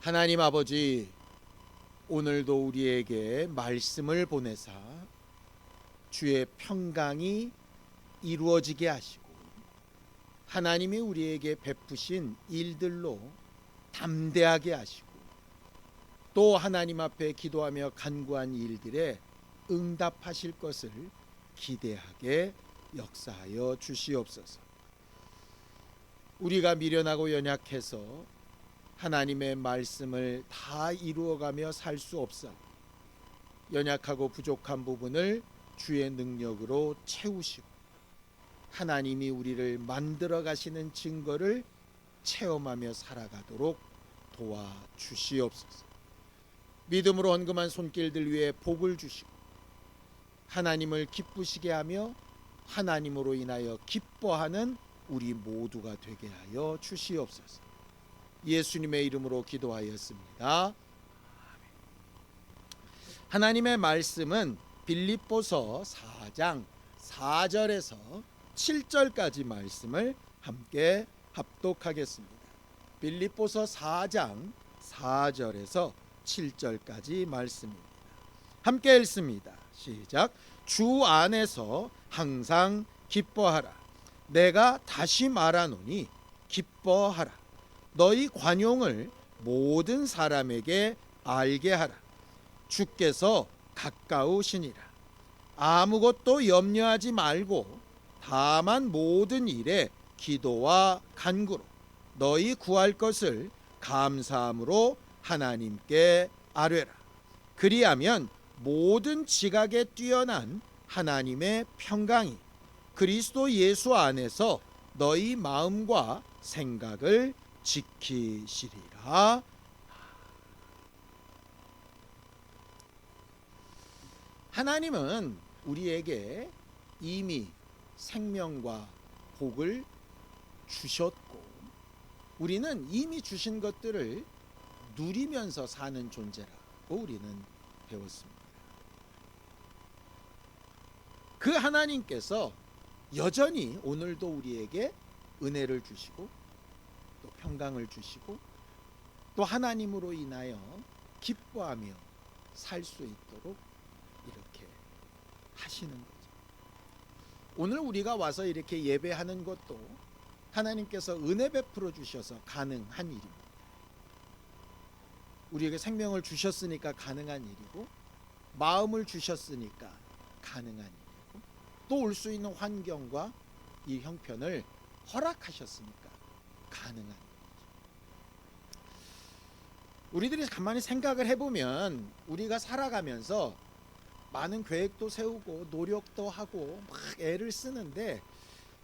하나님 아버지, 오늘도 우리에게 말씀을 보내사 주의 평강이 이루어지게 하시고 하나님이 우리에게 베푸신 일들로 담대하게 하시고 또 하나님 앞에 기도하며 간구한 일들에 응답하실 것을 기대하게 역사하여 주시옵소서. 우리가 미련하고 연약해서 하나님의 말씀을 다 이루어가며 살 수 없사 연약하고 부족한 부분을 주의 능력으로 채우시고 하나님이 우리를 만들어 가시는 증거를 체험하며 살아가도록 도와주시옵소서. 믿음으로 헌금한 손길들 위에 복을 주시고 하나님을 기쁘시게 하며 하나님으로 인하여 기뻐하는 우리 모두가 되게 하여 주시옵소서. 예수님의 이름으로 기도하였습니다. 하나님의 말씀은 빌립보서 4장 4절에서 7절까지 말씀을 함께 합독하겠습니다. 빌립보서 4장 4절에서 7절까지 말씀입니다. 함께 읽습니다. 시작. 주 안에서 항상 기뻐하라. 내가 다시 말하노니 기뻐하라. 너희 관용을 모든 사람에게 알게 하라. 주께서 가까우시니라. 아무것도 염려하지 말고 다만 모든 일에 기도와 간구로 너희 구할 것을 감사함으로 하나님께 아뢰라. 그리하면 모든 지각에 뛰어난 하나님의 평강이 그리스도 예수 안에서 너희 마음과 생각을 지키시리라. 하나님은 우리에게 이미 생명과 복을 주셨고 우리는 이미 주신 것들을 누리면서 사는 존재라고 우리는 배웠습니다. 그 하나님께서 여전히 오늘도 우리에게 은혜를 주시고 또 평강을 주시고 또 하나님으로 인하여 기뻐하며 살 수 있도록 이렇게 하시는 거죠. 오늘 우리가 와서 이렇게 예배하는 것도 하나님께서 은혜 베풀어 주셔서 가능한 일입니다. 우리에게 생명을 주셨으니까 가능한 일이고 마음을 주셨으니까 가능한 일이고 또 올 수 있는 환경과 이 형편을 허락하셨으니까 가능한 일이죠. 우리들이 가만히 생각을 해보면 우리가 살아가면서 많은 계획도 세우고 노력도 하고 막 애를 쓰는데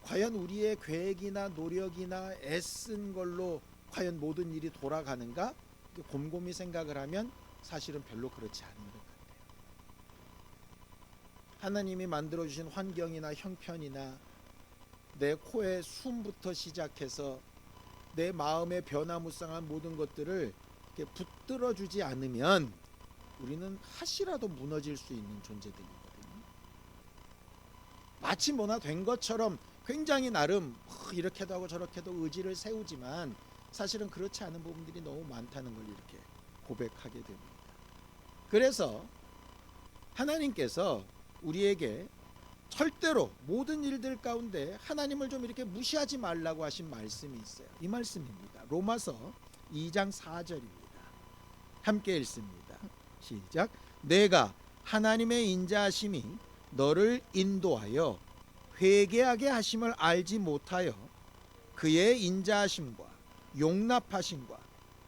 과연 우리의 계획이나 노력이나 애쓴 걸로 과연 모든 일이 돌아가는가? 곰곰이 생각을 하면 사실은 별로 그렇지 않은 것 같아요. 하나님이 만들어주신 환경이나 형편이나 내 코의 숨부터 시작해서 내 마음의 변화무쌍한 모든 것들을 이렇게 붙들어주지 않으면 우리는 하시라도 무너질 수 있는 존재들이거든요. 마치 뭐나 된 것처럼 굉장히 나름 이렇게도 하고 저렇게도 의지를 세우지만 사실은 그렇지 않은 부분들이 너무 많다는 걸 이렇게 고백하게 됩니다. 그래서 하나님께서 우리에게 절대로 모든 일들 가운데 하나님을 좀 이렇게 무시하지 말라고 하신 말씀이 있어요. 이 말씀입니다. 로마서 2장 4절입니다. 함께 읽습니다. 시작. 내가 하나님의 인자하심이 너를 인도하여 회개하게 하심을 알지 못하여 그의 인자하심과 용납하심과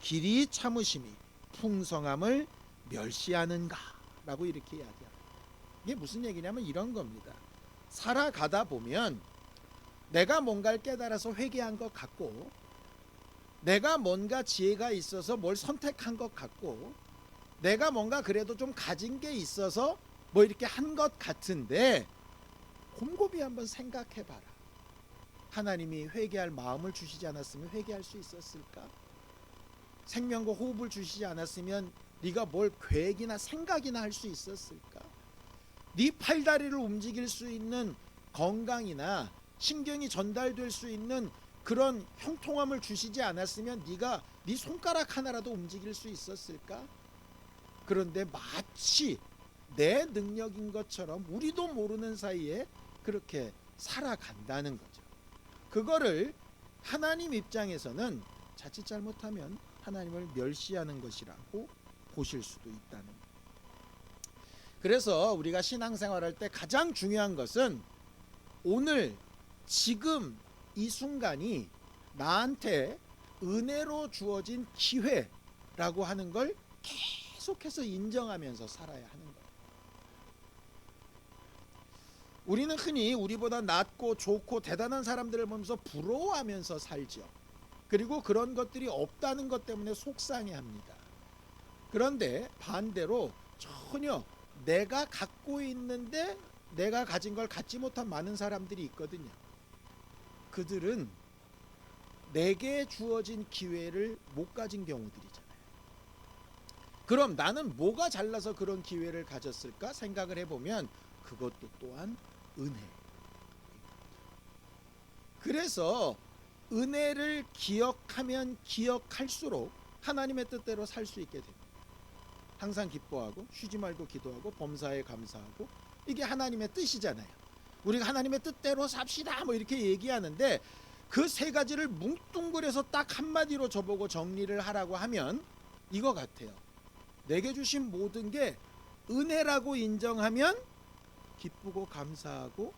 길이 참으심이 풍성함을 멸시하는가 라고 이렇게 이야기합니다. 이게 무슨 얘기냐면 이런 겁니다. 살아가다 보면 내가 뭔가를 깨달아서 회개한 것 같고 내가 뭔가 지혜가 있어서 뭘 선택한 것 같고 내가 뭔가 그래도 좀 가진 게 있어서 뭐 이렇게 한 것 같은데 곰곰이 한번 생각해봐라. 하나님이 회개할 마음을 주시지 않았으면 회개할 수 있었을까? 생명과 호흡을 주시지 않았으면 네가 뭘 계획이나 생각이나 할 수 있었을까? 네 팔다리를 움직일 수 있는 건강이나 신경이 전달될 수 있는 그런 형통함을 주시지 않았으면 네가 네 손가락 하나라도 움직일 수 있었을까? 그런데 마치 내 능력인 것처럼 우리도 모르는 사이에 그렇게 살아간다는 거죠. 그거를 하나님 입장에서는 자칫 잘못하면 하나님을 멸시하는 것이라고 보실 수도 있다는 거예요. 그래서 우리가 신앙생활할 때 가장 중요한 것은 오늘 지금 이 순간이 나한테 은혜로 주어진 기회라고 하는 걸 계속해서 인정하면서 살아야 하는 거예요. 우리는 흔히 우리보다 낫고 좋고 대단한 사람들을 보면서 부러워하면서 살죠. 그리고 그런 것들이 없다는 것 때문에 속상해합니다. 그런데 반대로 전혀 내가 갖고 있는데 내가 가진 걸 갖지 못한 많은 사람들이 있거든요. 그들은 내게 주어진 기회를 못 가진 경우들이잖아요. 그럼 나는 뭐가 잘나서 그런 기회를 가졌을까 생각을 해보면 그것도 또한 은혜. 그래서 은혜를 기억하면 기억할수록 하나님의 뜻대로 살 수 있게 됩니다. 항상 기뻐하고 쉬지 말고 기도하고 범사에 감사하고, 이게 하나님의 뜻이잖아요. 우리가 하나님의 뜻대로 삽시다 뭐 이렇게 얘기하는데 그 세 가지를 뭉뚱그려서 딱 한마디로 저보고 정리를 하라고 하면 이거 같아요. 내게 주신 모든 게 은혜라고 인정하면 기쁘고 감사하고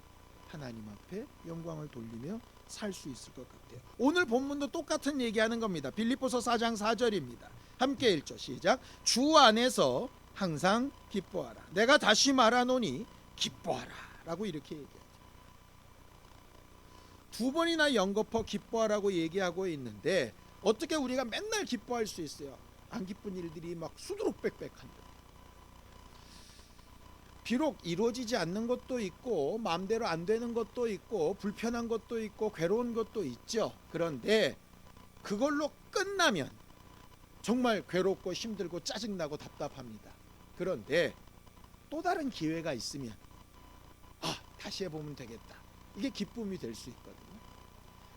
하나님 앞에 영광을 돌리며 살 수 있을 것 같아요. 오늘 본문도 똑같은 얘기하는 겁니다. 빌립보서 4장 4절입니다. 함께 읽죠. 시작. 주 안에서 항상 기뻐하라. 내가 다시 말하노니 기뻐하라 라고 이렇게 얘기하죠. 두 번이나 연거푸 기뻐하라고 얘기하고 있는데 어떻게 우리가 맨날 기뻐할 수 있어요? 안 기쁜 일들이 막 수두룩빽빽한데. 비록 이루어지지 않는 것도 있고 마음대로 안 되는 것도 있고 불편한 것도 있고 괴로운 것도 있죠. 그런데 그걸로 끝나면 정말 괴롭고 힘들고 짜증나고 답답합니다. 그런데 또 다른 기회가 있으면 다시 해보면 되겠다. 이게 기쁨이 될 수 있거든요.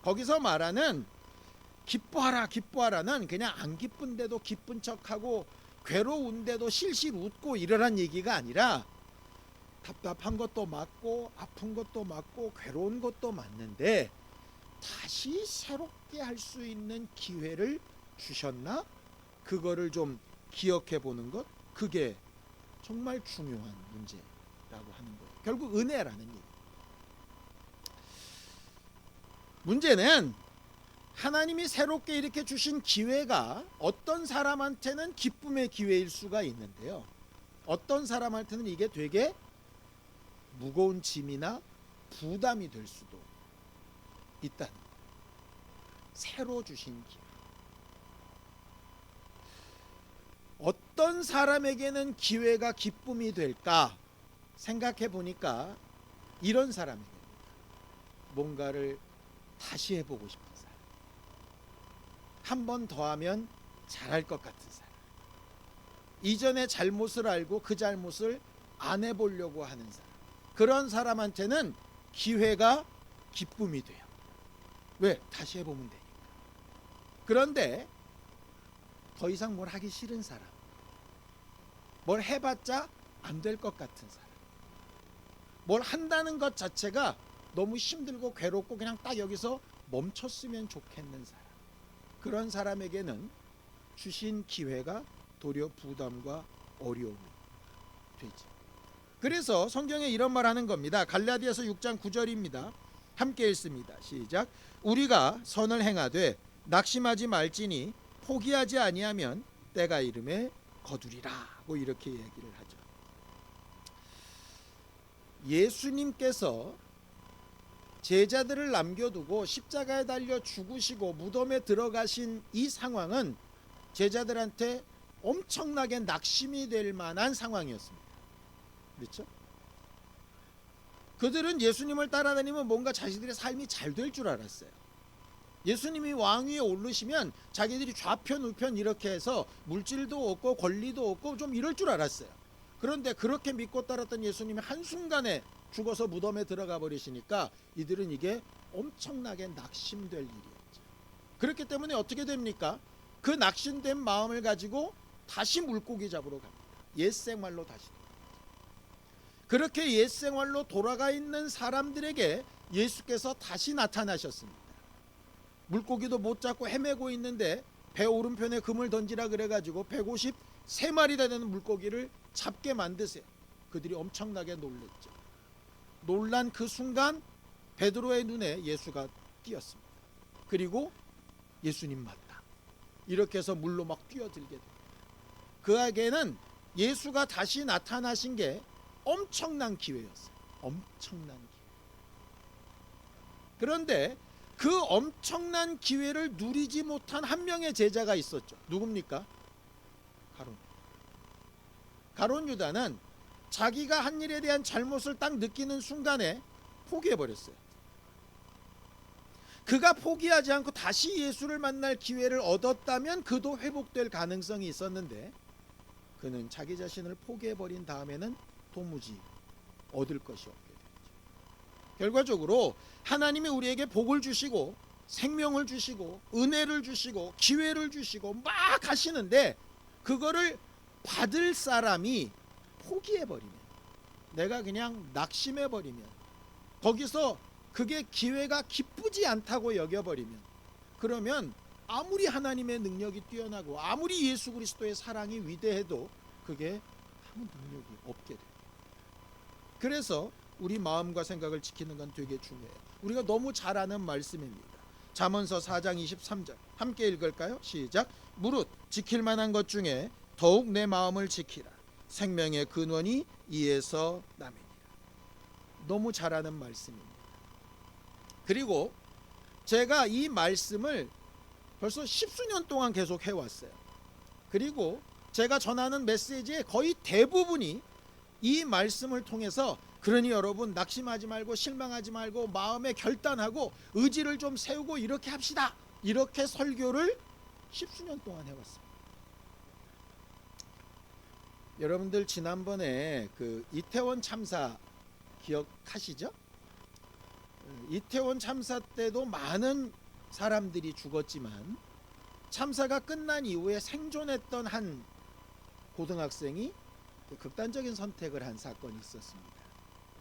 거기서 말하는 기뻐하라 기뻐하라는 그냥 안 기쁜데도 기쁜 척하고 괴로운데도 실실 웃고 이러란 얘기가 아니라 답답한 것도 맞고 아픈 것도 맞고 괴로운 것도 맞는데 다시 새롭게 할 수 있는 기회를 주셨나? 그거를 좀 기억해 보는 것, 그게 정말 중요한 문제라고 하는 거예요. 결국 은혜라는 얘기. 문제는 하나님이 새롭게 이렇게 주신 기회가 어떤 사람한테는 기쁨의 기회일 수가 있는데요, 어떤 사람한테는 이게 되게 무거운 짐이나 부담이 될 수도 있다는 거예요. 새로 주신 기회. 어떤 사람에게는 기회가 기쁨이 될까 생각해 보니까 이런 사람에게 뭔가를 다시 해보고 싶은 사람, 한 번 더 하면 잘할 것 같은 사람, 이전의 잘못을 알고 그 잘못을 안 해보려고 하는 사람, 그런 사람한테는 기회가 기쁨이 돼요. 왜? 다시 해보면 되니까. 그런데 더 이상 뭘 하기 싫은 사람, 뭘 해봤자 안 될 것 같은 사람, 뭘 한다는 것 자체가 너무 힘들고 괴롭고 그냥 딱 여기서 멈췄으면 좋겠는 사람, 그런 사람에게는 주신 기회가 도리어 부담과 어려움이 되죠. 그래서 성경에 이런 말 하는 겁니다. 갈라디아서 6장 9절입니다. 함께 읽습니다. 시작. 우리가 선을 행하되 낙심하지 말지니 포기하지 아니하면 때가 이름에 거두리라고 이렇게 얘기를 하죠. 예수님께서 제자들을 남겨두고 십자가에 달려 죽으시고 무덤에 들어가신 이 상황은 제자들한테 엄청나게 낙심이 될 만한 상황이었습니다. 그렇죠? 그들은 예수님을 따라다니면 뭔가 자신들의 삶이 잘 될 줄 알았어요. 예수님이 왕위에 오르시면 자기들이 좌편 우편 이렇게 해서 물질도 얻고 권리도 얻고 좀 이럴 줄 알았어요. 그런데 그렇게 믿고 따랐던 예수님이 한순간에 죽어서 무덤에 들어가 버리시니까 이들은 이게 엄청나게 낙심될 일이었죠. 그렇기 때문에 어떻게 됩니까? 그 낙심된 마음을 가지고 다시 물고기 잡으러 갑니다. 옛 생활로 다시. 그렇게 옛 생활로 돌아가 있는 사람들에게 예수께서 다시 나타나셨습니다. 물고기도 못 잡고 헤매고 있는데 배 오른편에 금을 던지라 그래가지고 153마리나 되는 물고기를 잡게 만드세요. 그들이 엄청나게 놀랬죠. 놀란 그 순간 베드로의 눈에 예수가 띄었습니다. 그리고 예수님 맞다, 이렇게 해서 물로 막 뛰어들게 됩니다. 그에게는 예수가 다시 나타나신 게 엄청난 기회였어요. 엄청난 기회. 그런데 그 엄청난 기회를 누리지 못한 한 명의 제자가 있었죠. 누굽니까? 가룟 유다는 자기가 한 일에 대한 잘못을 딱 느끼는 순간에 포기해버렸어요. 그가 포기하지 않고 다시 예수를 만날 기회를 얻었다면 그도 회복될 가능성이 있었는데, 그는 자기 자신을 포기해버린 다음에는 도무지 얻을 것이 없게 됐죠. 결과적으로 하나님이 우리에게 복을 주시고 생명을 주시고 은혜를 주시고 기회를 주시고 막 하시는데, 그거를 받을 사람이 포기해버리면, 내가 그냥 낙심해버리면, 거기서 그게 기회가 기쁘지 않다고 여겨버리면, 그러면 아무리 하나님의 능력이 뛰어나고 아무리 예수 그리스도의 사랑이 위대해도 그게 아무 능력이 없게 돼요. 그래서 우리 마음과 생각을 지키는 건 되게 중요해요. 우리가 너무 잘 아는 말씀입니다. 잠언서 4장 23절 함께 읽을까요? 시작. 무릇 지킬 만한 것 중에 더욱 내 마음을 지키라. 생명의 근원이 이에서 남이니라. 너무 잘 아는 말씀입니다. 그리고 제가 이 말씀을 벌써 10수년 동안 계속 해왔어요. 그리고 제가 전하는 메시지의 거의 대부분이 이 말씀을 통해서, 그러니 여러분 낙심하지 말고 실망하지 말고 마음에 결단하고 의지를 좀 세우고 이렇게 합시다, 이렇게 설교를 10수년 동안 해왔습니다. 여러분들 지난번에 그 이태원 참사 기억하시죠? 이태원 참사 때도 많은 사람들이 죽었지만 참사가 끝난 이후에 생존했던 한 고등학생이 극단적인 선택을 한 사건이 있었습니다.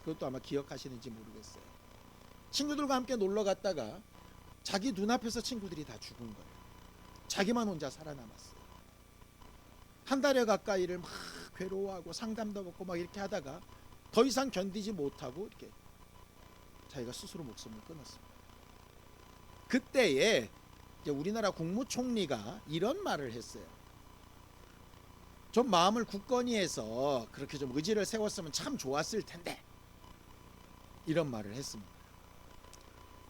그것도 아마 기억하시는지 모르겠어요. 친구들과 함께 놀러 갔다가 자기 눈앞에서 친구들이 다 죽은 거예요. 자기만 혼자 살아남았어요. 한 달여 가까이를 막 괴로워하고 상담도 받고 막 이렇게 하다가 더 이상 견디지 못하고 이렇게 자기가 스스로 목숨을 끊었습니다. 그때에 이제 우리나라 국무총리가 이런 말을 했어요. 좀 마음을 굳건히 해서 그렇게 좀 의지를 세웠으면 참 좋았을 텐데, 이런 말을 했습니다.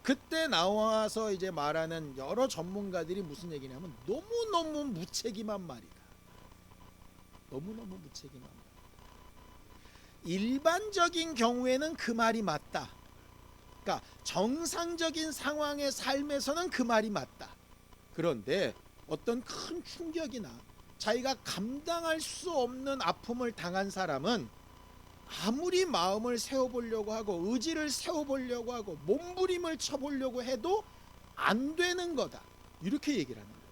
그때 나와서 이제 말하는 여러 전문가들이 무슨 얘기냐면 너무너무 무책임한 말이다. 너무너무 무책임한 말. 일반적인 경우에는 그 말이 맞다. 그러니까 정상적인 상황의 삶에서는 그 말이 맞다. 그런데 어떤 큰 충격이나 자기가 감당할 수 없는 아픔을 당한 사람은 아무리 마음을 세워보려고 하고 의지를 세워보려고 하고 몸부림을 쳐보려고 해도 안 되는 거다, 이렇게 얘기를 하는 거예요.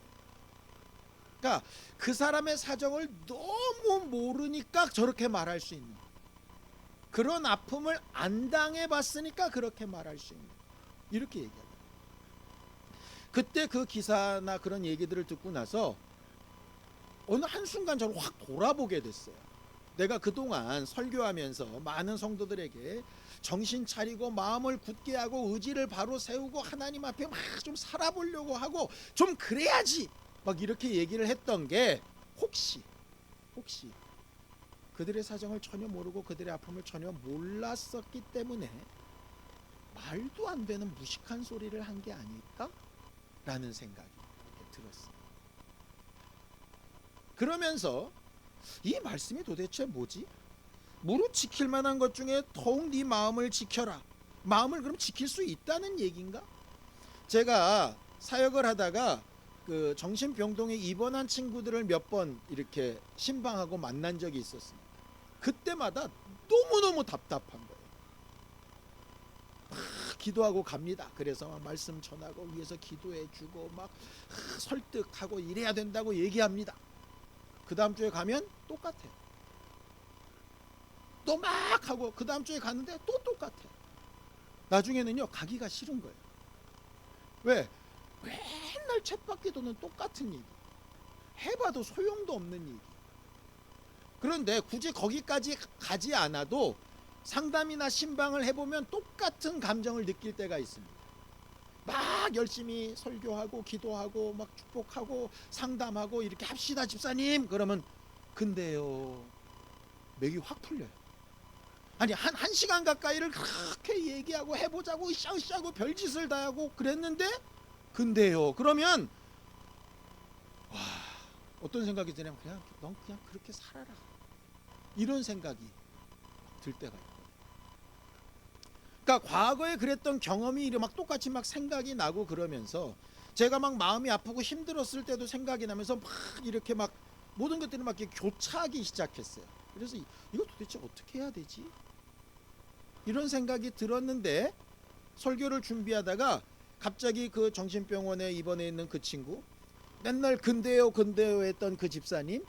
그러니까 그 사람의 사정을 너무 모르니까 저렇게 말할 수 있는, 그런 아픔을 안 당해봤으니까 그렇게 말할 수 있는, 이렇게 얘기합니다. 그때 그 기사나 그런 얘기들을 듣고 나서 어느 한순간 저를 확 돌아보게 됐어요. 내가 그동안 설교하면서 많은 성도들에게 정신 차리고 마음을 굳게 하고 의지를 바로 세우고 하나님 앞에 막 좀 살아보려고 하고 좀 그래야지 막 이렇게 얘기를 했던 게 혹시 그들의 사정을 전혀 모르고 그들의 아픔을 전혀 몰랐었기 때문에 말도 안 되는 무식한 소리를 한 게 아닐까라는 생각이 들었어요. 그러면서 이 말씀이 도대체 뭐지? 무릇 지킬 만한 것 중에 더욱 네 마음을 지켜라. 마음을 그럼 지킬 수 있다는 얘기인가? 제가 사역을 하다가 그 정신병동에 입원한 친구들을 몇 번 이렇게 신방하고 만난 적이 있었습니다. 그때마다 너무너무 답답한 거예요. 기도하고 갑니다. 그래서 막 말씀 전하고 위해서 기도해주고 막 설득하고 이래야 된다고 얘기합니다. 그 다음 주에 가면 똑같아요. 또 막 하고 그 다음 주에 갔는데 또 똑같아요. 나중에는요 가기가 싫은 거예요. 왜? 맨날 쳇바퀴도는 똑같은 얘기, 해봐도 소용도 없는 얘기. 그런데 굳이 거기까지 가지 않아도 상담이나 신방을 해보면 똑같은 감정을 느낄 때가 있습니다. 막 열심히 설교하고 기도하고 막 축복하고 상담하고 이렇게 합시다 집사님 그러면 근데요 맥이 확 풀려요. 아니 한 시간 가까이를 그렇게 얘기하고 해보자고 으쌰으쌰하고 별짓을 다 하고 그랬는데 근데요 그러면 와 어떤 생각이 드냐면 그냥 넌 그냥 그렇게 살아라 이런 생각이 들 때가 있고, 그러니까 과거에 그랬던 경험이 막 똑같이 막 생각이 나고 그러면서 제가 막 마음이 아프고 힘들었을 때도 생각이 나면서 막 이렇게 막 모든 것들이 막 이렇게 교차하기 시작했어요. 그래서 이거 도대체 어떻게 해야 되지? 이런 생각이 들었는데 설교를 준비하다가 갑자기 그 정신병원에 입원해 있는 그 친구, 맨날 근데요 했던 그 집사님,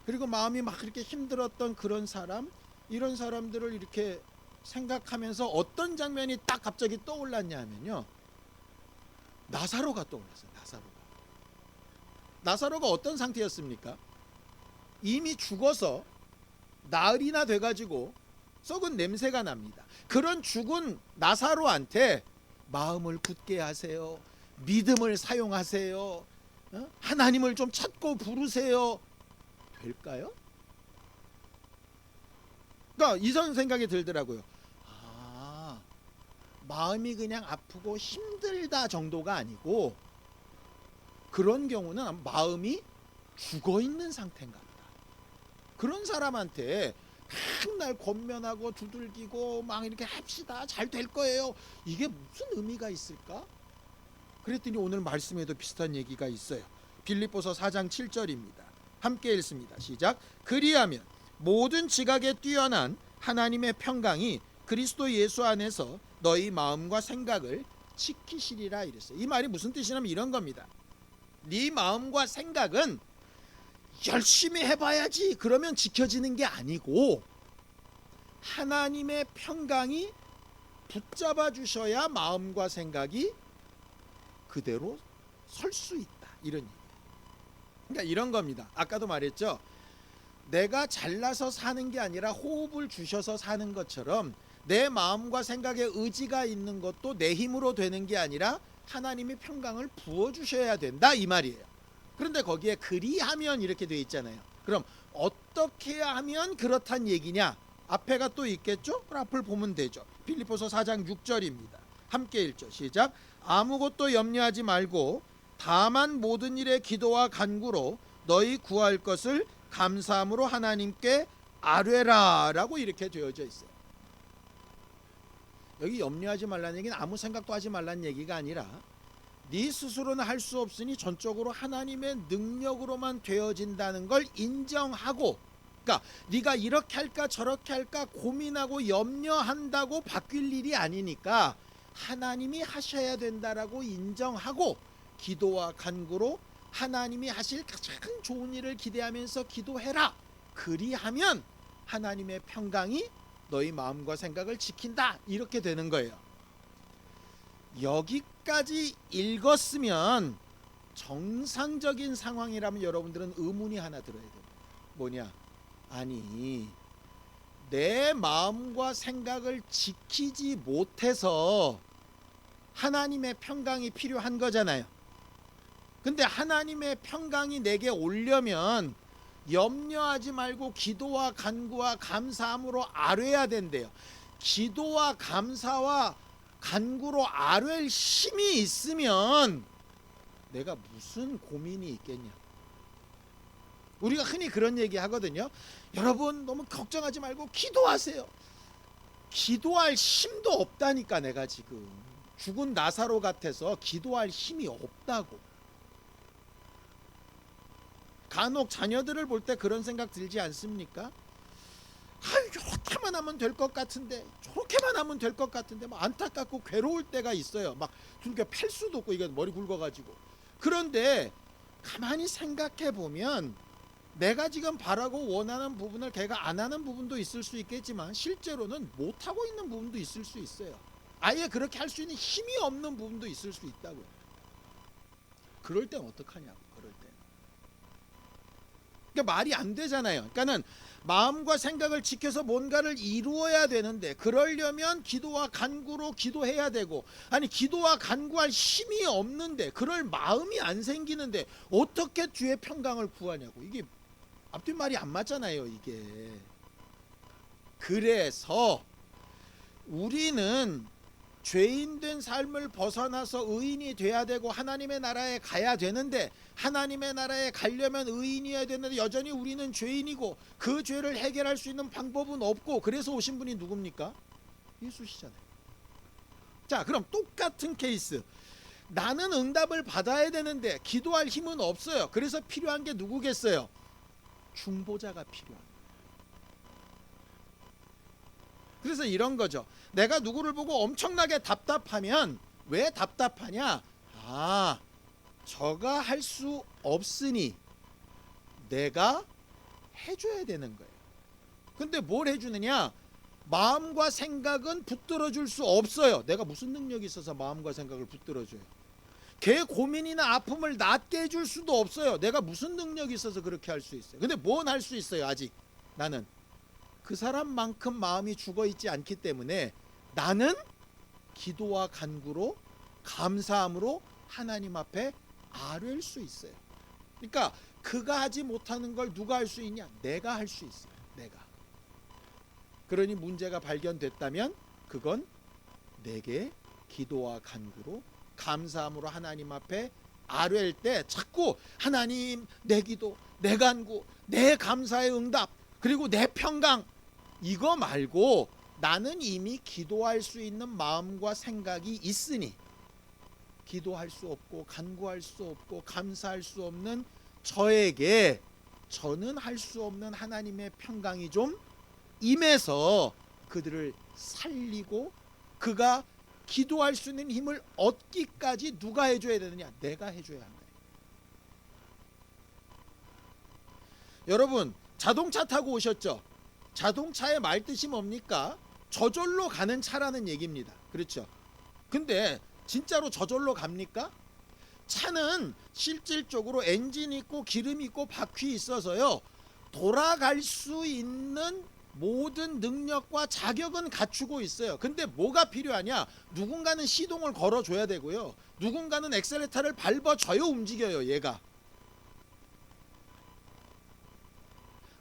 그리고 마음이 막 그렇게 힘들었던 그런 사람, 이런 사람들을 이렇게 생각하면서 어떤 장면이 딱 갑자기 떠올랐냐 하면요, 나사로가 떠올랐어요. 나사로가 어떤 상태였습니까? 이미 죽어서 나흘이나 돼가지고 썩은 냄새가 납니다. 그런 죽은 나사로한테 마음을 굳게 하세요, 믿음을 사용하세요, 하나님을 좀 찾고 부르세요, 될까요? 그러니까 이런 생각이 들더라고요. 아, 마음이 그냥 아프고 힘들다 정도가 아니고 그런 경우는 마음이 죽어있는 상태인가 보다. 그런 사람한테 맨날 권면하고 두들기고 막 이렇게 합시다 잘 될 거예요, 이게 무슨 의미가 있을까? 그랬더니 오늘 말씀에도 비슷한 얘기가 있어요. 빌립보서 4장 7절입니다. 함께 읽습니다. 시작. 그리하면 모든 지각에 뛰어난 하나님의 평강이 그리스도 예수 안에서 너희 마음과 생각을 지키시리라 이랬어요. 이 말이 무슨 뜻이냐면 이런 겁니다. 네 마음과 생각은 열심히 해봐야지 그러면 지켜지는 게 아니고 하나님의 평강이 붙잡아 주셔야 마음과 생각이 그대로 설 수 있다, 이런 얘기예요. 그러니까 이런 겁니다. 아까도 말했죠. 내가 잘나서 사는 게 아니라 호흡을 주셔서 사는 것처럼 내 마음과 생각에 의지가 있는 것도 내 힘으로 되는 게 아니라 하나님이 평강을 부어주셔야 된다, 이 말이에요. 그런데 거기에 그리하면 이렇게 돼 있잖아요. 그럼 어떻게 하면 그렇단 얘기냐? 앞에가 또 있겠죠? 그럼 앞을 보면 되죠. 빌립보서 4장 6절입니다. 함께 읽죠. 시작. 아무것도 염려하지 말고 다만 모든 일에 기도와 간구로 너희 구할 것을 감사함으로 하나님께 아뢰라 라고 이렇게 되어져 있어요. 여기 염려하지 말라는 얘기는 아무 생각도 하지 말라는 얘기가 아니라 네 스스로는 할 수 없으니 전적으로 하나님의 능력으로만 되어진다는 걸 인정하고, 그러니까 네가 이렇게 할까 저렇게 할까 고민하고 염려한다고 바뀔 일이 아니니까 하나님이 하셔야 된다라고 인정하고 기도와 간구로 하나님이 하실 가장 좋은 일을 기대하면서 기도해라. 그리하면 하나님의 평강이 너희 마음과 생각을 지킨다, 이렇게 되는 거예요. 여기까지 읽었으면 정상적인 상황이라면 여러분들은 의문이 하나 들어야 됩니다. 뭐냐? 아니, 내 마음과 생각을 지키지 못해서 하나님의 평강이 필요한 거잖아요. 근데 하나님의 평강이 내게 오려면 염려하지 말고 기도와 간구와 감사함으로 아뢰야 된대요. 기도와 감사와 간구로 아뢰일 힘이 있으면 내가 무슨 고민이 있겠냐. 우리가 흔히 그런 얘기 하거든요. 여러분 너무 걱정하지 말고 기도하세요. 기도할 힘도 없다니까. 내가 지금 죽은 나사로 같아서 기도할 힘이 없다고. 간혹 자녀들을 볼 때 그런 생각 들지 않습니까? 이렇게만 하면 될 것 같은데, 저렇게만 하면 될 것 같은데, 막 안타깝고 괴로울 때가 있어요. 막 두들겨 팰 수도 없고, 이거 머리 굵어가지고. 그런데 가만히 생각해 보면 내가 지금 바라고 원하는 부분을 걔가 안 하는 부분도 있을 수 있겠지만, 실제로는 못 하고 있는 부분도 있을 수 있어요. 아예 그렇게 할 수 있는 힘이 없는 부분도 있을 수 있다고요. 그럴 땐 어떡하냐고. 그럴 땐 그러니까 말이 안 되잖아요. 그러니까는 마음과 생각을 지켜서 뭔가를 이루어야 되는데, 그러려면 기도와 간구로 기도해야 되고, 아니 기도와 간구할 힘이 없는데, 그럴 마음이 안 생기는데 어떻게 주의 평강을 구하냐고. 이게 앞뒤 말이 안 맞잖아요, 이게. 그래서 우리는 죄인된 삶을 벗어나서 의인이 돼야 되고 하나님의 나라에 가야 되는데, 하나님의 나라에 가려면 의인이어야 되는데 여전히 우리는 죄인이고 그 죄를 해결할 수 있는 방법은 없고, 그래서 오신 분이 누굽니까? 예수시잖아요. 자, 그럼 똑같은 케이스, 나는 응답을 받아야 되는데 기도할 힘은 없어요. 그래서 필요한 게 누구겠어요? 중보자가 필요합니다. 그래서 이런 거죠. 내가 누구를 보고 엄청나게 답답하면, 왜 답답하냐? 저가 할 수 없으니 내가 해줘야 되는 거예요. 근데 뭘 해주느냐? 마음과 생각은 붙들어 줄 수 없어요. 내가 무슨 능력이 있어서 마음과 생각을 붙들어 줘요? 걔 고민이나 아픔을 낫게 해줄 수도 없어요. 내가 무슨 능력이 있어서 그렇게 할 수 있어요? 근데 뭔 할 수 있어요? 아직 나는 그 사람만큼 마음이 죽어있지 않기 때문에 나는 기도와 간구로, 감사함으로 하나님 앞에 아뢰일 수 있어요. 그러니까 그가 하지 못하는 걸 누가 할 수 있냐? 내가 할 수 있어요. 내가. 그러니 문제가 발견됐다면 그건 내게 기도와 간구로, 감사함으로 하나님 앞에 아뢰일 때 자꾸 하나님, 내 기도, 내 간구, 내 감사의 응답, 그리고 내 평강, 이거 말고 나는 이미 기도할 수 있는 마음과 생각이 있으니 기도할 수 없고 간구할 수 없고 감사할 수 없는 저에게 저는 할 수 없는 하나님의 평강이 좀 임해서 그들을 살리고, 그가 기도할 수 있는 힘을 얻기까지 누가 해줘야 되느냐? 내가 해줘야 한다. 여러분, 자동차 타고 오셨죠? 자동차의 말뜻이 뭡니까? 저절로 가는 차라는 얘기입니다. 그렇죠? 근데 진짜로 저절로 갑니까? 차는 실질적으로 엔진 있고 기름 있고 바퀴 있어서요, 돌아갈 수 있는 모든 능력과 자격은 갖추고 있어요. 근데 뭐가 필요하냐? 누군가는 시동을 걸어줘야 되고요, 누군가는 엑셀레터를 밟아줘야 움직여요. 얘가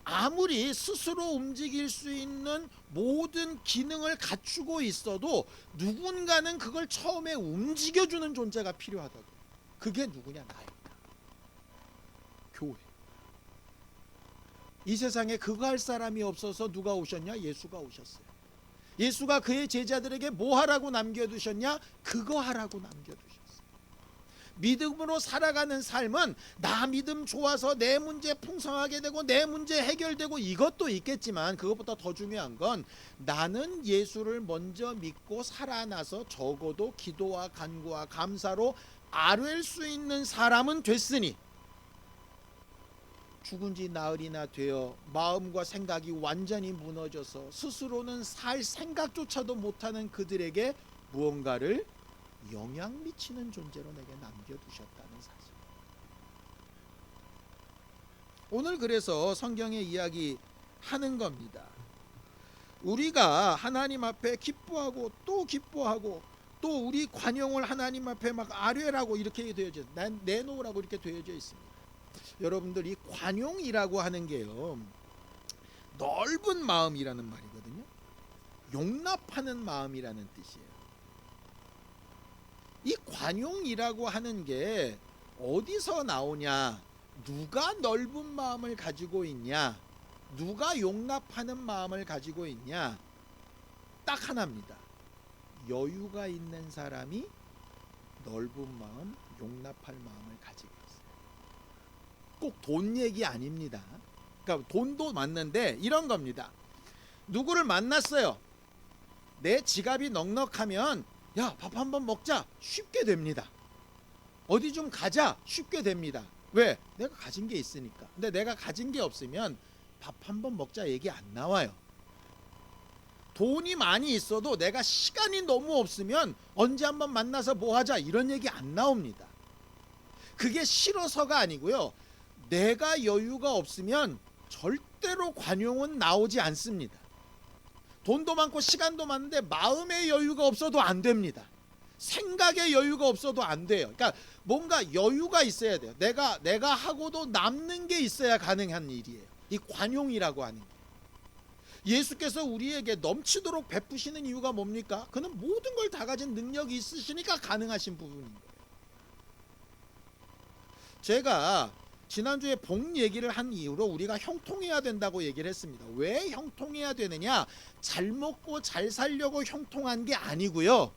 아무리 스스로 움직일 수 있는 모든 기능을 갖추고 있어도 누군가는 그걸 처음에 움직여주는 존재가 필요하다고. 그게 누구냐? 나입니다. 교회. 이 세상에 그거 할 사람이 없어서 누가 오셨냐? 예수가 오셨어요. 예수가 그의 제자들에게 뭐 하라고 남겨두셨냐? 그거 하라고 남겨두셨어요. 믿음으로 살아가는 삶은 나 믿음 좋아서 내 문제 풍성하게 되고 내 문제 해결되고 이것도 있겠지만, 그것보다 더 중요한 건 나는 예수를 먼저 믿고 살아나서 적어도 기도와 간구와 감사로 아뢰일 수 있는 사람은 됐으니, 죽은 지 나흘이나 되어 마음과 생각이 완전히 무너져서 스스로는 살 생각조차도 못하는 그들에게 무언가를 영향 미치는 존재로 내게 남겨두셨다는 사실. 오늘 그래서 성경의 이야기 하는 겁니다. 우리가 하나님 앞에 기뻐하고 또 기뻐하고 또 우리 관용을 하나님 앞에 막 아뢰라고 이렇게 되어져, 내놓으라고 이렇게 되어져 있습니다. 여러분들, 이 관용이라고 하는 게요, 넓은 마음이라는 말이거든요. 용납하는 마음이라는 뜻이에요. 이 관용이라고 하는 게 어디서 나오냐? 누가 넓은 마음을 가지고 있냐? 누가 용납하는 마음을 가지고 있냐? 딱 하나입니다. 여유가 있는 사람이 넓은 마음, 용납할 마음을 가지고 있어요. 꼭 돈 얘기 아닙니다. 그러니까 돈도 맞는데 이런 겁니다. 누구를 만났어요. 내 지갑이 넉넉하면 야, 밥 한번 먹자 쉽게 됩니다. 어디 좀 가자 쉽게 됩니다. 왜? 내가 가진 게 있으니까. 근데 내가 가진 게 없으면 밥 한번 먹자 얘기 안 나와요. 돈이 많이 있어도 내가 시간이 너무 없으면 언제 한번 만나서 뭐 하자 이런 얘기 안 나옵니다. 그게 싫어서가 아니고요. 내가 여유가 없으면 절대로 관용은 나오지 않습니다. 돈도 많고 시간도 많은데 마음의 여유가 없어도 안 됩니다. 생각의 여유가 없어도 안 돼요. 그러니까 뭔가 여유가 있어야 돼요. 내가 하고도 남는 게 있어야 가능한 일이에요. 이 관용이라고 하는 게. 예수께서 우리에게 넘치도록 베푸시는 이유가 뭡니까? 그는 모든 걸 다 가진 능력이 있으시니까 가능하신 부분인 거예요. 제가 지난주에 복 얘기를 한 이후로 우리가 형통해야 된다고 얘기를 했습니다. 왜 형통해야 되느냐? 잘 먹고 잘 살려고 형통한 게 아니고요.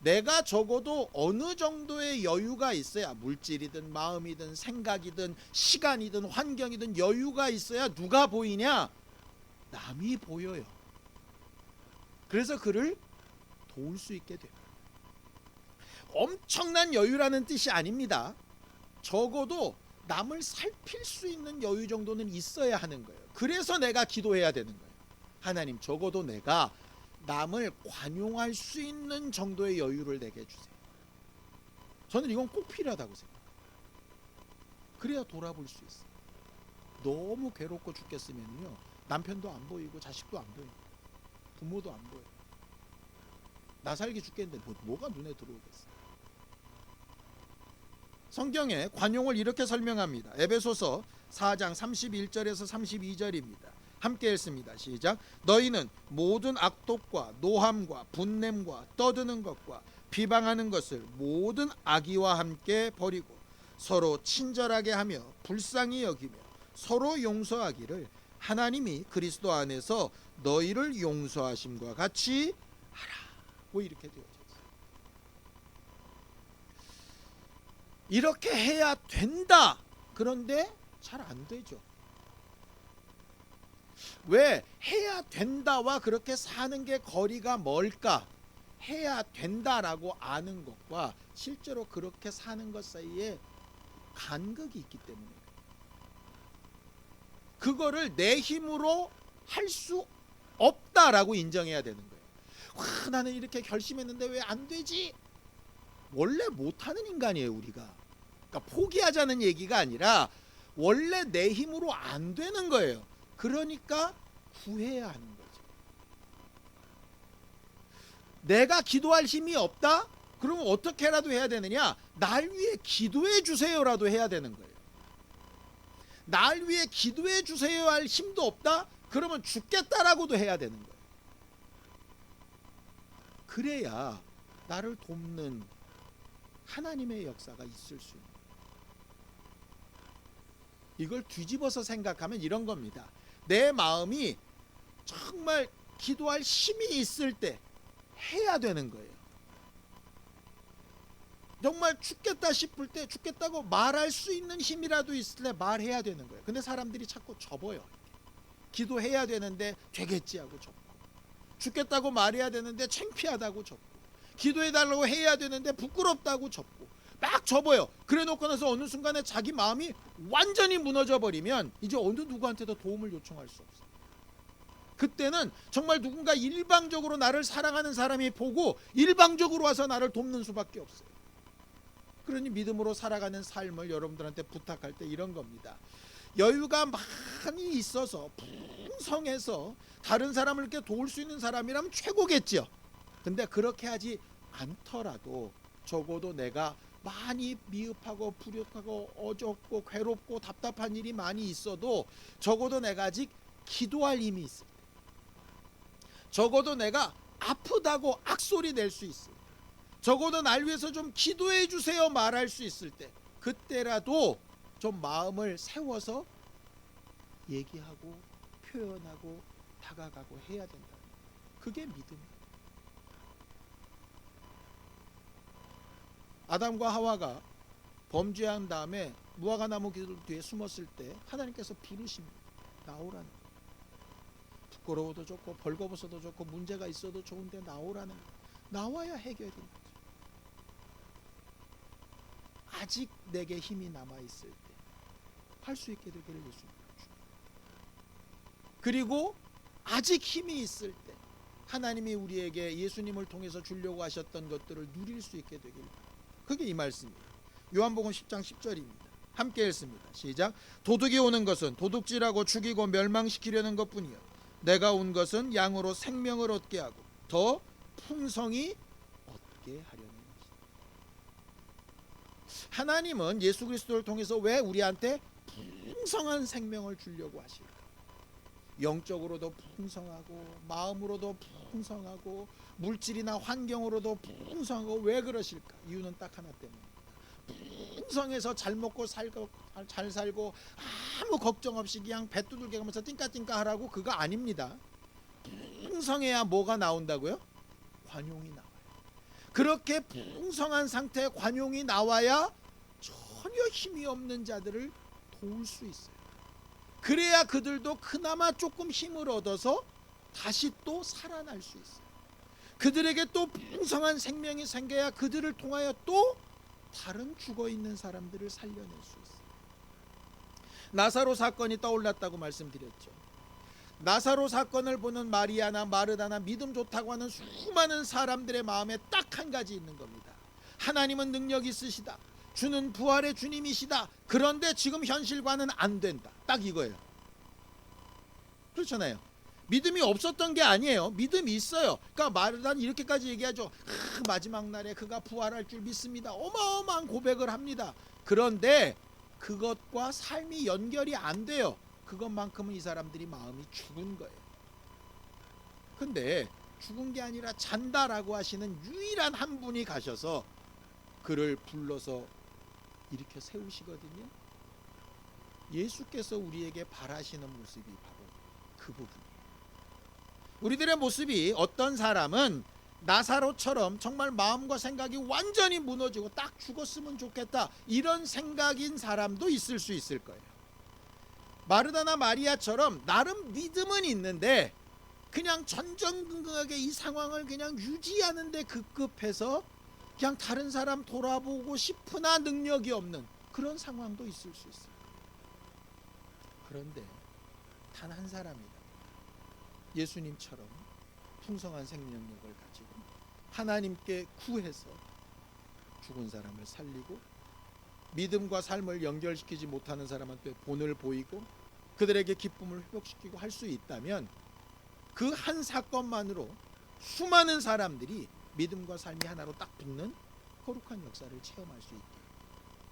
내가 적어도 어느 정도의 여유가 있어야, 물질이든 마음이든 생각이든 시간이든 환경이든 여유가 있어야 누가 보이냐? 남이 보여요. 그래서 그를 도울 수 있게 됩니다. 엄청난 여유라는 뜻이 아닙니다. 적어도 남을 살필 수 있는 여유 정도는 있어야 하는 거예요. 그래서 내가 기도해야 되는 거예요. 하나님, 적어도 내가 남을 관용할 수 있는 정도의 여유를 내게 주세요. 저는 이건 꼭 필요하다고 생각해요. 그래야 돌아볼 수 있어요. 너무 괴롭고 죽겠으면요, 남편도 안 보이고 자식도 안 보이고 부모도 안 보여요. 나 살기 죽겠는데 뭐가 눈에 들어오겠어요. 성경에 관용을 이렇게 설명합니다. 에베소서 4장 31절에서 32절입니다. 함께 읽습니다. 시작. 너희는 모든 악독과 노함과 분냄과 떠드는 것과 비방하는 것을 모든 악의와 함께 버리고 서로 친절하게 하며 불쌍히 여기며 서로 용서하기를 하나님이 그리스도 안에서 너희를 용서하심과 같이 하라고 이렇게 되어져 있어요. 이렇게 해야 된다. 그런데 잘 안 되죠. 왜? 해야 된다와 그렇게 사는 게 거리가 멀까? 해야 된다라고 아는 것과 실제로 그렇게 사는 것 사이에 간극이 있기 때문에 그거를 내 힘으로 할 수 없다라고 인정해야 되는 거예요. 와, 나는 이렇게 결심했는데 왜 안 되지? 원래 못하는 인간이에요, 우리가. 그러니까 포기하자는 얘기가 아니라 원래 내 힘으로 안 되는 거예요. 그러니까 구해야 하는 거죠. 내가 기도할 힘이 없다? 그러면 어떻게라도 해야 되느냐? 날 위해 기도해 주세요라도 해야 되는 거예요. 날 위해 기도해 주세요 할 힘도 없다? 그러면 죽겠다라고도 해야 되는 거예요. 그래야 나를 돕는 하나님의 역사가 있을 수 있는 거예요. 이걸 뒤집어서 생각하면 이런 겁니다. 내 마음이 정말 기도할 힘이 있을 때 해야 되는 거예요. 정말 죽겠다 싶을 때 죽겠다고 말할 수 있는 힘이라도 있을 때 말해야 되는 거예요. 근데 사람들이 자꾸 접어요. 기도해야 되는데 되겠지 하고 접고, 죽겠다고 말해야 되는데 창피하다고 접고, 기도해달라고 해야 되는데 부끄럽다고 접고 막 접어요. 그래 놓고 나서 어느 순간에 자기 마음이 완전히 무너져 버리면 이제 어느 누구한테도 도움을 요청할 수 없어요. 그때는 정말 누군가 일방적으로 나를 사랑하는 사람이 보고 일방적으로 와서 나를 돕는 수밖에 없어요. 그러니 믿음으로 살아가는 삶을 여러분들한테 부탁할 때 이런 겁니다. 여유가 많이 있어서 풍성해서 다른 사람을 이렇게 도울 수 있는 사람이라면 최고겠죠. 근데 그렇게 하지 않더라도 적어도 내가 많이 미흡하고 불효하고 어렵고 괴롭고 답답한 일이 많이 있어도 적어도 내가 아직 기도할 힘이 있을 때, 적어도 내가 아프다고 악소리 낼 수 있을 때, 적어도 날 위해서 좀 기도해 주세요 말할 수 있을 때, 그때라도 좀 마음을 세워서 얘기하고 표현하고 다가가고 해야 된다. 그게 믿음이에요. 아담과 하와가 범죄한 다음에 무화과나무 뒤에 숨었을 때 하나님께서 부르십니다. 나오라는. 부끄러워도 좋고 벌거벗어도 좋고 문제가 있어도 좋은데 나오라는 거예요. 나와야 해결이 되죠. 아직 내게 힘이 남아있을 때 할 수 있게 되기를 예수님 줍니다. 그리고 아직 힘이 있을 때 하나님이 우리에게 예수님을 통해서 주려고 하셨던 것들을 누릴 수 있게 되길 바랍니다. 그게 이 말씀이에요. 요한복음 10장 10절입니다. 함께 읽습니다. 시작. 도둑이 오는 것은 도둑질하고 죽이고 멸망시키려는 것뿐이요 내가 온 것은 양으로 생명을 얻게 하고 더 풍성히 얻게 하려는 것이다. 하나님은 예수 그리스도를 통해서 왜 우리한테 풍성한 생명을 주려고 하실까? 영적으로도 풍성하고 마음으로도 풍성하고 물질이나 환경으로도 풍성하고 왜 그러실까? 이유는 딱 하나 때문입니다. 풍성해서 잘 먹고 살고 잘 살고 아무 걱정 없이 그냥 배 두들겨 가면서 띵까띵까 하라고 그거 아닙니다. 풍성해야 뭐가 나온다고요? 관용이 나와요. 그렇게 풍성한 상태에 관용이 나와야 전혀 힘이 없는 자들을 도울 수 있어요. 그래야 그들도 그나마 조금 힘을 얻어서 다시 또 살아날 수 있어요. 그들에게 또 풍성한 생명이 생겨야 그들을 통하여 또 다른 죽어있는 사람들을 살려낼 수 있어요. 나사로 사건이 떠올랐다고 말씀드렸죠. 나사로 사건을 보는 마리아나 마르다나 믿음 좋다고 하는 수많은 사람들의 마음에 딱 한 가지 있는 겁니다. 하나님은 능력 있으시다. 주는 부활의 주님이시다. 그런데 지금 현실과는 안 된다. 딱 이거예요. 그렇잖아요. 믿음이 없었던 게 아니에요. 믿음이 있어요. 그러니까 마르다는 이렇게까지 얘기하죠. 마지막 날에 그가 부활할 줄 믿습니다. 어마어마한 고백을 합니다. 그런데 그것과 삶이 연결이 안 돼요. 그것만큼은 이 사람들이 마음이 죽은 거예요. 근데 죽은 게 아니라 잔다라고 하시는 유일한 한 분이 가셔서 그를 불러서 일으켜 세우시거든요. 예수께서 우리에게 바라시는 모습이 바로 그 부분이에요. 우리들의 모습이 어떤 사람은 나사로처럼 정말 마음과 생각이 완전히 무너지고 딱 죽었으면 좋겠다 이런 생각인 사람도 있을 수 있을 거예요. 마르다나 마리아처럼 나름 믿음은 있는데 그냥 전전긍긍하게 이 상황을 그냥 유지하는 데 급급해서 그냥 다른 사람 돌아보고 싶으나 능력이 없는 그런 상황도 있을 수 있어요. 그런데 단 한 사람이다. 예수님처럼 풍성한 생명력을 가지고 하나님께 구해서 죽은 사람을 살리고 믿음과 삶을 연결시키지 못하는 사람한테 본을 보이고 그들에게 기쁨을 회복시키고 할 수 있다면 그 한 사건만으로 수많은 사람들이 믿음과 삶이 하나로 딱 붙는 거룩한 역사를 체험할 수 있게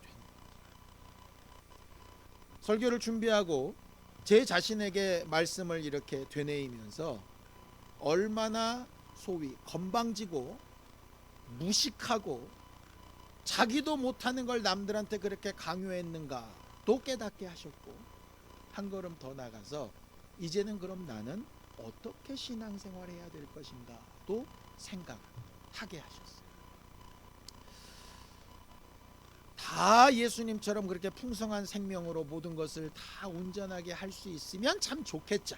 되는 겁니다. 설교를 준비하고 제 자신에게 말씀을 이렇게 되뇌이면서 얼마나 소위 건방지고 무식하고 자기도 못하는 걸 남들한테 그렇게 강요했는가도 깨닫게 하셨고 한 걸음 더 나가서 이제는 그럼 나는 어떻게 신앙생활을 해야 될 것인가도 생각하게 하셨어요. 다 예수님처럼 그렇게 풍성한 생명으로 모든 것을 다 온전하게 할 수 있으면 참 좋겠죠.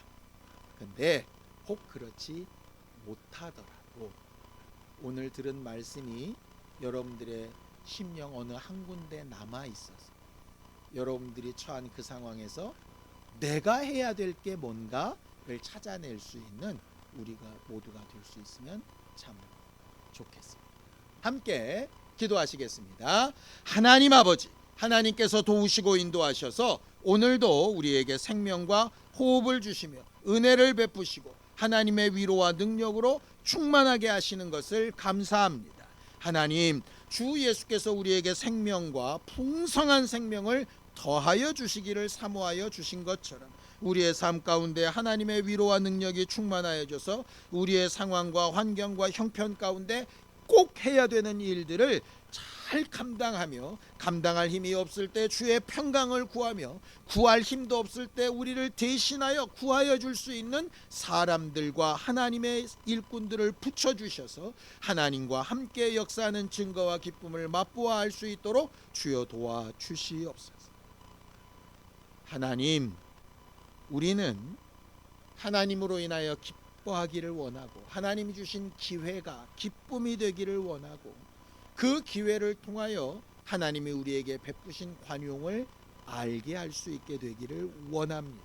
근데 혹 그렇지 못하더라도 오늘 들은 말씀이 여러분들의 심령 어느 한 군데 남아 있어서 여러분들이 처한 그 상황에서 내가 해야 될 게 뭔가를 찾아낼 수 있는 우리가 모두가 될 수 있으면 참 좋겠습니다. 함께 기도하시겠습니다. 하나님 아버지, 하나님께서 도우시고 인도하셔서 오늘도 우리에게 생명과 호흡을 주시며 은혜를 베푸시고 하나님의 위로와 능력으로 충만하게 하시는 것을 감사합니다. 하나님, 주 예수께서 우리에게 생명과 풍성한 생명을 더하여 주시기를 사모하여 주신 것처럼 우리의 삶 가운데 하나님의 위로와 능력이 충만하여져서 우리의 상황과 환경과 형편 가운데 꼭 해야 되는 일들을 잘 감당하며 감당할 힘이 없을 때 주의 평강을 구하며 구할 힘도 없을 때 우리를 대신하여 구하여 줄 수 있는 사람들과 하나님의 일꾼들을 붙여주셔서 하나님과 함께 역사하는 증거와 기쁨을 맛보아 할 수 있도록 주여 도와주시옵소서. 하나님, 우리는 하나님으로 인하여 기뻐하기를 원하고 하나님이 주신 기회가 기쁨이 되기를 원하고 그 기회를 통하여 하나님이 우리에게 베푸신 관용을 알게 할 수 있게 되기를 원합니다.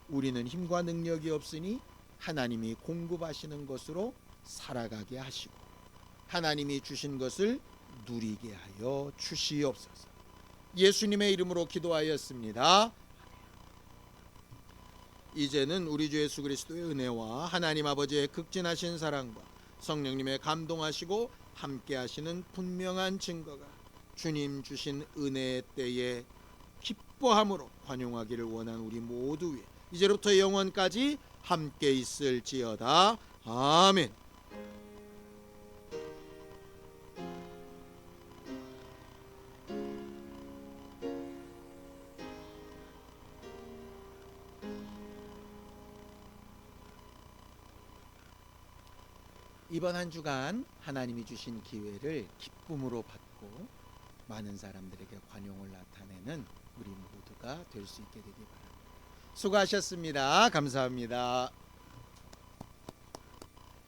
우리는 힘과 능력이 없으니 하나님이 공급하시는 것으로 살아가게 하시고 하나님이 주신 것을 누리게 하여 주시옵소서. 예수님의 이름으로 기도하였습니다. 이제는 우리 주 예수 그리스도의 은혜와 하나님 아버지의 극진하신 사랑과 성령님의 감동하시고 함께 하시는 분명한 증거가 주님 주신 은혜의 때에 기뻐함으로 관용하기를 원하는 우리 모두 위에 이제부터 영원까지 함께 있을지어다. 아멘. 이번 한 주간 하나님이 주신 기회를 기쁨으로 받고 많은 사람들에게 관용을 나타내는 우리 모두가 될 수 있게 되기 바랍니다. 수고하셨습니다. 감사합니다.